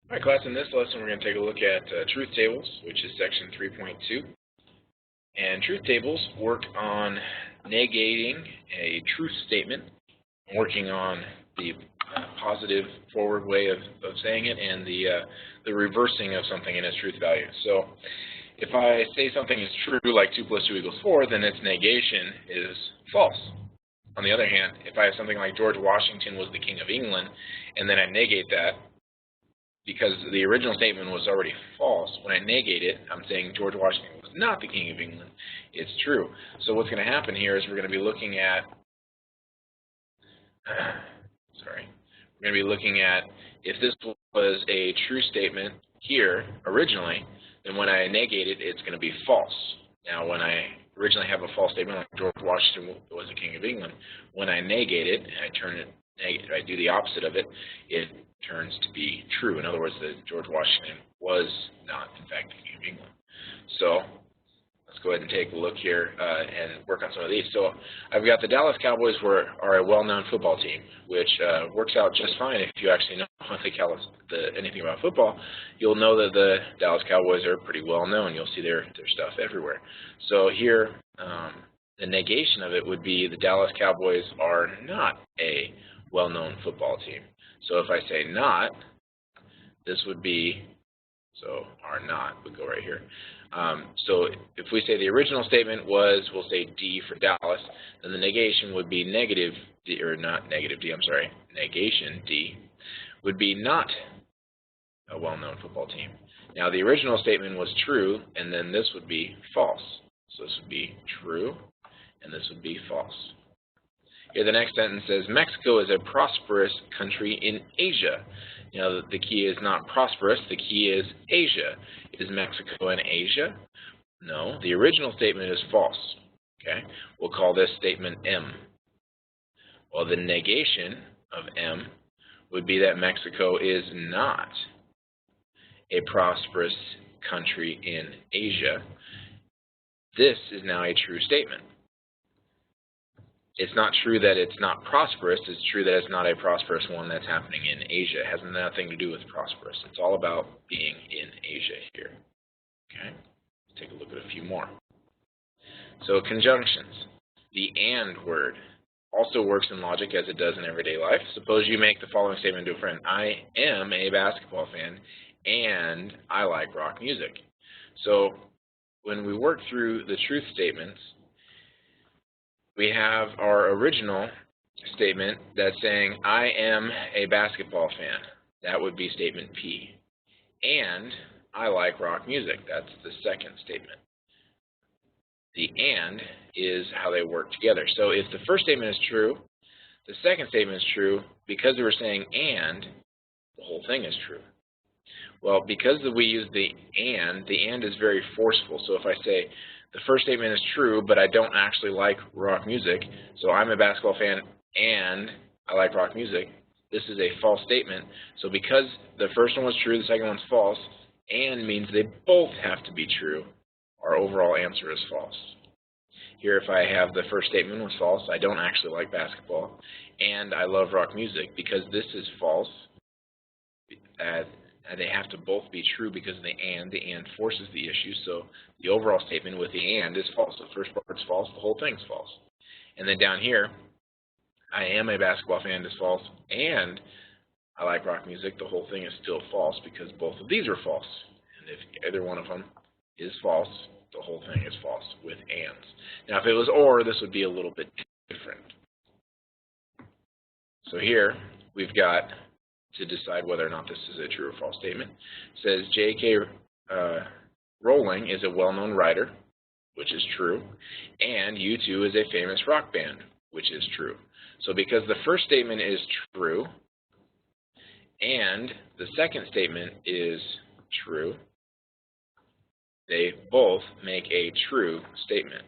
All right, class, in this lesson we're going to take a look at truth tables, which is section 3.2. And truth tables work on negating a truth statement, working on the positive forward way of saying it, and the reversing of something in its truth value. So if I say something is true, like 2 + 2 = 4, then its negation is false. On the other hand, if I have something like George Washington was the King of England, and then I negate that, because the original statement was already false, when I negate it, I'm saying George Washington was not the King of England. It's true. So what's going to happen here is we're going to be looking at, if this was a true statement here originally, then when I negate it, it's going to be false. Now, when I originally have a false statement like George Washington was the King of England, when I negate it and I turn it negative, I do the opposite of it, it turns to be true. In other words, that George Washington was not, in fact, the King of England. So let's go ahead and take a look here and work on some of these. So I've got the Dallas Cowboys are a well-known football team, which works out just fine if you actually know anything about football. You'll know that the Dallas Cowboys are pretty well-known. You'll see their stuff everywhere. So here, the negation of it would be the Dallas Cowboys are not a well-known football team. So if I say not, this would be, so are not would go right here. So if we say the original statement was, we'll say D for Dallas, then the negation would be negative D, or not negative D, I'm sorry, negation D would be not a well-known football team. Now the original statement was true, and then this would be false. So this would be true, and this would be false. Here the next sentence says, Mexico is a prosperous country in Asia. Now the key is not prosperous, the key is Asia. Is Mexico in Asia? No, the original statement is false. Okay, we'll call this statement M. Well, the negation of M would be that Mexico is not a prosperous country in Asia. This is now a true statement. It's not true that it's not prosperous, it's true that it's not a prosperous one that's happening in Asia. It has nothing to do with prosperous. It's all about being in Asia here. Okay, let's take a look at a few more. So conjunctions. The and word also works in logic as it does in everyday life. Suppose you make the following statement to a friend. I am a basketball fan and I like rock music. So when we work through the truth statements, we have our original statement that's saying, I am a basketball fan. That would be statement P. And I like rock music. That's the second statement. The and is how they work together. So if the first statement is true, the second statement is true, because we were saying and, the whole thing is true. Well, because we use the and is very forceful. So if I say, the first statement is true, but I don't actually like rock music, so I'm a basketball fan and I like rock music, this is a false statement. So because the first one was true, the second one's false, and means they both have to be true, our overall answer is false. Here, if I have the first statement was false, I don't actually like basketball, and I love rock music, because this is false, and they have to both be true because of the and forces the issue, so the overall statement with the and is false. The first part's false, the whole thing's false. And then down here, I am a basketball fan is false, and I like rock music, the whole thing is still false because both of these are false. And if either one of them is false, the whole thing is false with ands. Now if it was or, this would be a little bit different. So here, we've got to decide whether or not this is a true or false statement. It says J.K. Rowling is a well-known writer, which is true, and U2 is a famous rock band, which is true. So because the first statement is true, and the second statement is true, they both make a true statement.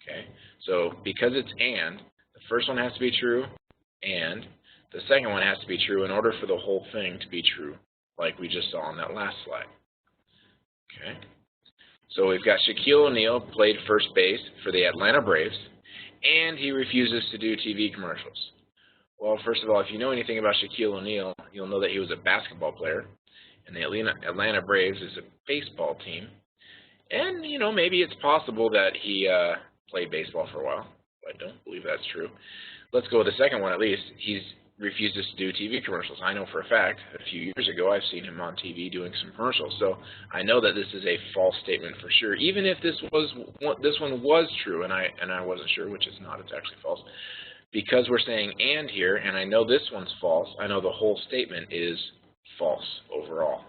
Okay, so because it's and, the first one has to be true, and the second one has to be true in order for the whole thing to be true, like we just saw on that last slide. Okay, so we've got Shaquille O'Neal played first base for the Atlanta Braves, and he refuses to do TV commercials. Well, first of all, if you know anything about Shaquille O'Neal, you'll know that he was a basketball player, and the Atlanta Braves is a baseball team. And, you know, maybe it's possible that he played baseball for a while. I don't believe that's true. Let's go with the second one at least. He refuses to do TV commercials. I know for a fact, a few years ago, I've seen him on TV doing some commercials. So I know that this is a false statement for sure. Even if this one was true, and I wasn't sure, which is not, it's actually false. Because we're saying and here, and I know this one's false, I know the whole statement is false overall.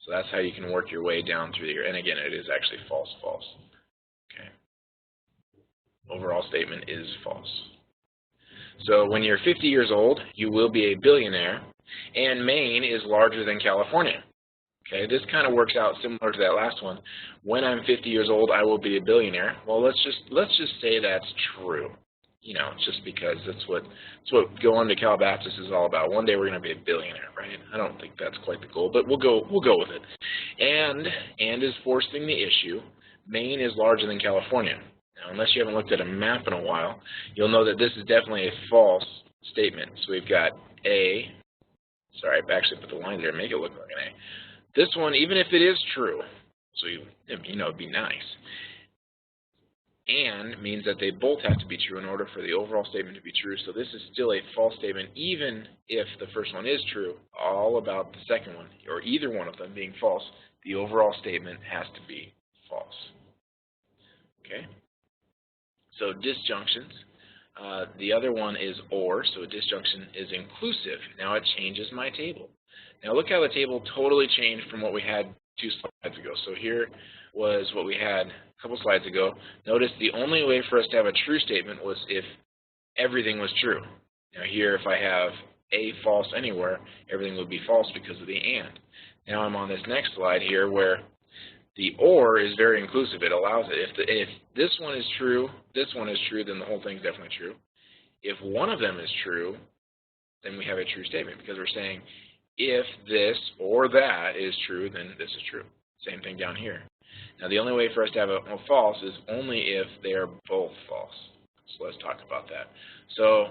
So that's how you can work your way down through here. And again, it is actually false, false. Okay. Overall statement is false. So when you're 50 years old, you will be a billionaire, and Maine is larger than California. Okay, this kind of works out similar to that last one. When I'm 50 years old, I will be a billionaire. Well, let's just say that's true. You know, just because that's what going to Cal Baptist is all about. One day we're going to be a billionaire, right? I don't think that's quite the goal, but we'll go with it. And is forcing the issue. Maine is larger than California. Now, unless you haven't looked at a map in a while, you'll know that this is definitely a false statement. So we've got A. Sorry, I actually put the line there to make it look like an A. This one, even if it is true, so you know, it'd be nice. And means that they both have to be true in order for the overall statement to be true. So this is still a false statement, even if the first one is true. All about the second one, or either one of them being false, the overall statement has to be false. Okay? So disjunctions. The other one is or, so a disjunction is inclusive. Now it changes my table. Now look how the table totally changed from what we had 2 slides ago. So here was what we had a couple slides ago. Notice the only way for us to have a true statement was if everything was true. Now here, if I have A false anywhere, everything would be false because of the and. Now I'm on this next slide here where the or is very inclusive. It allows it. If this one is true, then the whole thing's definitely true. If one of them is true, then we have a true statement because we're saying if this or that is true, then this is true. Same thing down here. Now the only way for us to have a false is only if they are both false. So let's talk about that. So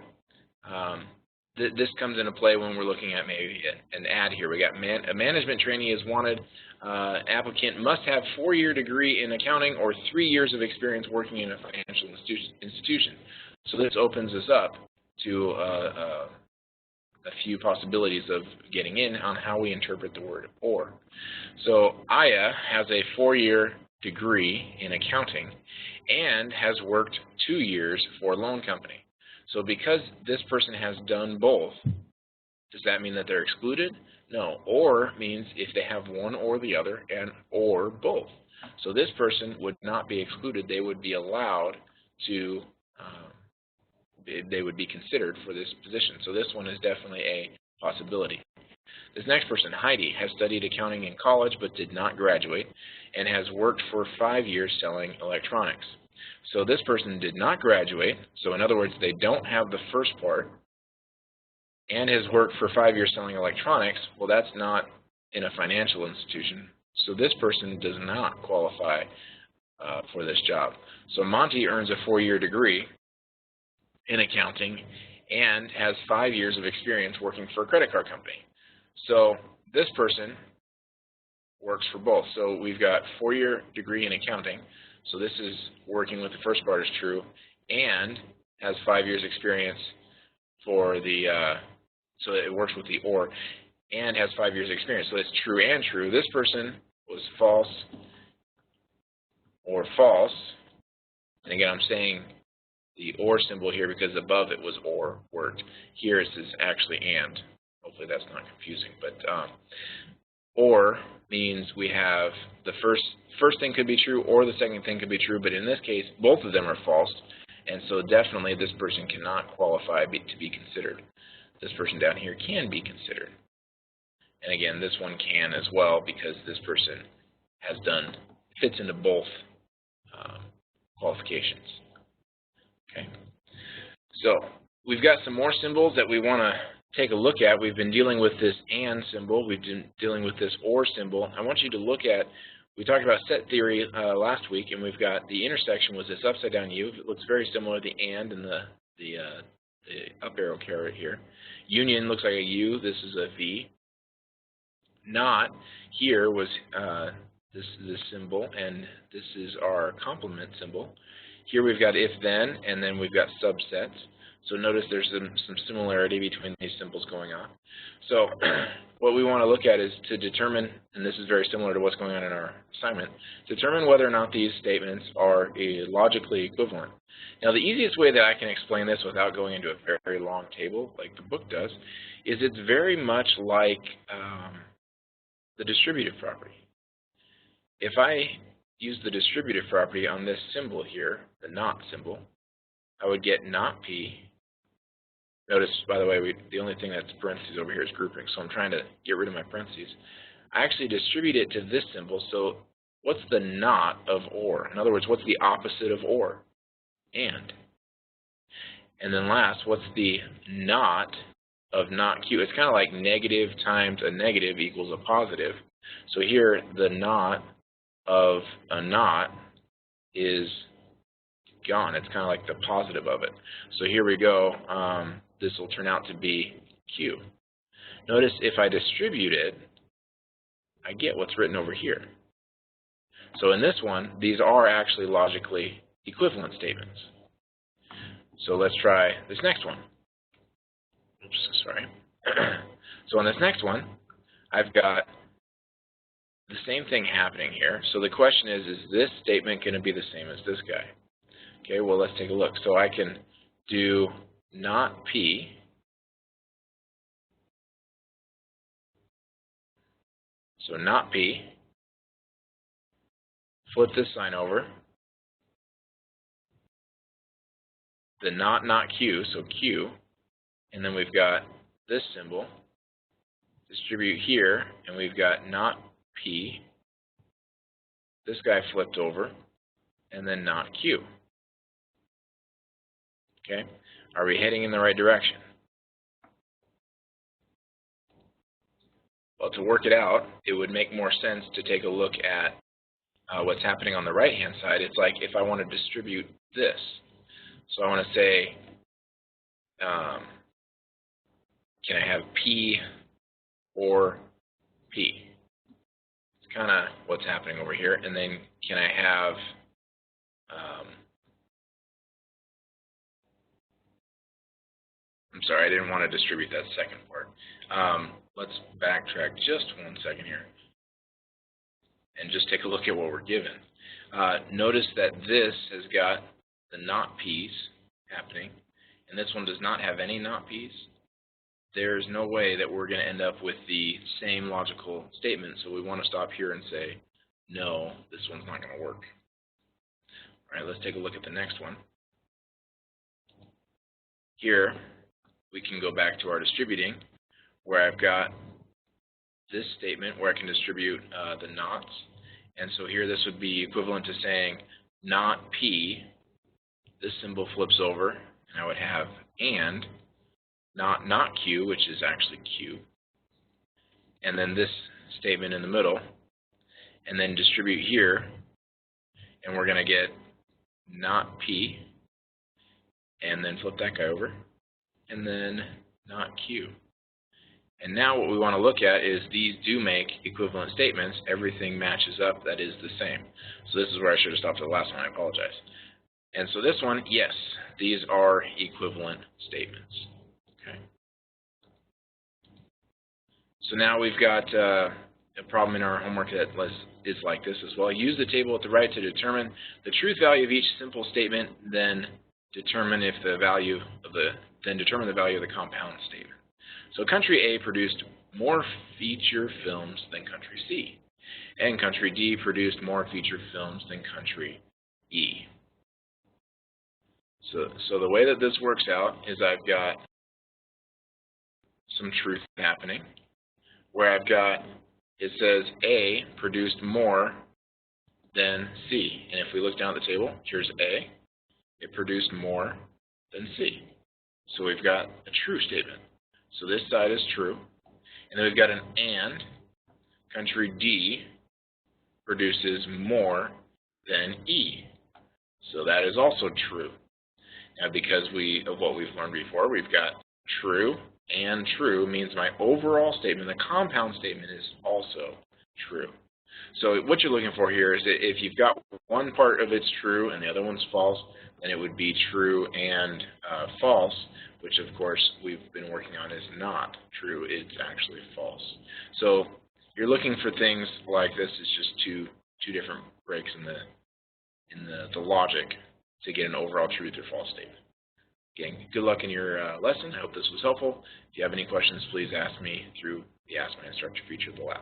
this comes into play when we're looking at maybe an ad here. We got a management trainee is wanted. Applicant must have 4-year degree in accounting or 3 years of experience working in a financial institution. So this opens us up to a few possibilities of getting in on how we interpret the word or. So Aya has a 4-year degree in accounting and has worked 2 years for a loan company. So because this person has done both, does that mean that they're excluded? No. Or means if they have one or the other and or both. So this person would not be excluded. They would be allowed to they would be considered for this position. So this one is definitely a possibility. This next person, Heidi, has studied accounting in college but did not graduate and has worked for 5 years selling electronics. So this person did not graduate. So in other words, they don't have the first part and has worked for 5 years selling electronics. Well, that's not in a financial institution. So this person does not qualify for this job. So Monty earns a 4-year degree in accounting and has 5 years of experience working for a credit card company. So this person works for both. So we've got 4-year degree in accounting. So this is working with the first part is true and has 5 years experience for the, so it works with the or, and has 5 years experience. So it's true and true. This person was false or false. And again, I'm saying the or symbol here because above it was or worked. Here it says actually and. Hopefully that's not confusing. But or means we have the first thing could be true or the second thing could be true. But in this case, both of them are false. And so definitely this person cannot qualify to be considered. This person down here can be considered. And again, this one can as well because this person has fits into both qualifications. Okay. So we've got some more symbols that we want to take a look at. We've been dealing with this and symbol. We've been dealing with this or symbol. I want you to look at, we talked about set theory last week, and we've got the intersection was this upside down U. It looks very similar to the and the the up arrow caret here. Union looks like a U. This is a V. Not here was this symbol, and this is our complement symbol. Here we've got if then, and then we've got subsets. So notice there's some similarity between these symbols going on. So what we want to look at is to determine, and this is very similar to what's going on in our assignment, determine whether or not these statements are logically equivalent. Now the easiest way that I can explain this without going into a very, very long table like the book does is it's very much like the distributive property. If I use the distributive property on this symbol here, the not symbol, I would get not P. Notice, by the way, the only thing that's parentheses over here is grouping, so I'm trying to get rid of my parentheses. I actually distribute it to this symbol, so what's the not of or? In other words, what's the opposite of or? And. And then last, what's the not of not Q? It's kind of like negative times a negative equals a positive. So here, the not of a not is gone. It's kind of like the positive of it. So here we go. This will turn out to be Q. Notice if I distribute it, I get what's written over here. So in this one, these are actually logically equivalent statements. So let's try this next one. Oops, sorry. So on this next one, I've got the same thing happening here. So the question is this statement going to be the same as this guy? Okay, well, let's take a look. So I can do not P. So not P. Flip this sign over. The not Q, so Q. And then we've got this symbol. Distribute here, and we've got not P. This guy flipped over, and then not Q. Okay, are we heading in the right direction? Well, to work it out, it would make more sense to take a look at what's happening on the right-hand side. It's like if I want to distribute this. So I want to say, can I have P or P? It's kind of what's happening over here. And then can I have I'm sorry, I didn't want to distribute that second part. Let's backtrack just 1 second here and just take a look at what we're given. Notice that this has got the not P's happening, and this one does not have any not P's. There's no way that we're going to end up with the same logical statement, so we want to stop here and say, no, this one's not going to work. All right, let's take a look at the next one. Here, we can go back to our distributing, where I've got this statement where I can distribute the nots. And so here this would be equivalent to saying not P. This symbol flips over, and I would have and not Q, which is actually Q. And then this statement in the middle, and then distribute here, and we're going to get not P, and then flip that guy over, and then not Q. And now what we want to look at is these do make equivalent statements. Everything matches up that is the same. So this is where I should have stopped at the last one. I apologize. And so this one, yes, these are equivalent statements. Okay. So now we've got a problem in our homework that is like this as well. Use the table at the right to determine the truth value of each simple statement, then determine the value of the compound statement. So country A produced more feature films than country C, and country D produced more feature films than country E. So the way that this works out is I've got some truth happening, where I've got, it says A produced more than C. And if we look down at the table, here's A. It produced more than C. So we've got a true statement. So this side is true. And then we've got an and. Country D produces more than E. So that is also true. because of what we've learned before, we've got true, and true means my overall statement, the compound statement, is also true. So what you're looking for here is that if you've got one part of it's true and the other one's false, then it would be true and false, which of course we've been working on is not true, it's actually false. So you're looking for things like this. It's just two different breaks in the logic to get an overall truth or false statement. Again, good luck in your lesson. I hope this was helpful. If you have any questions, please ask me through the Ask My Instructor feature of the lab.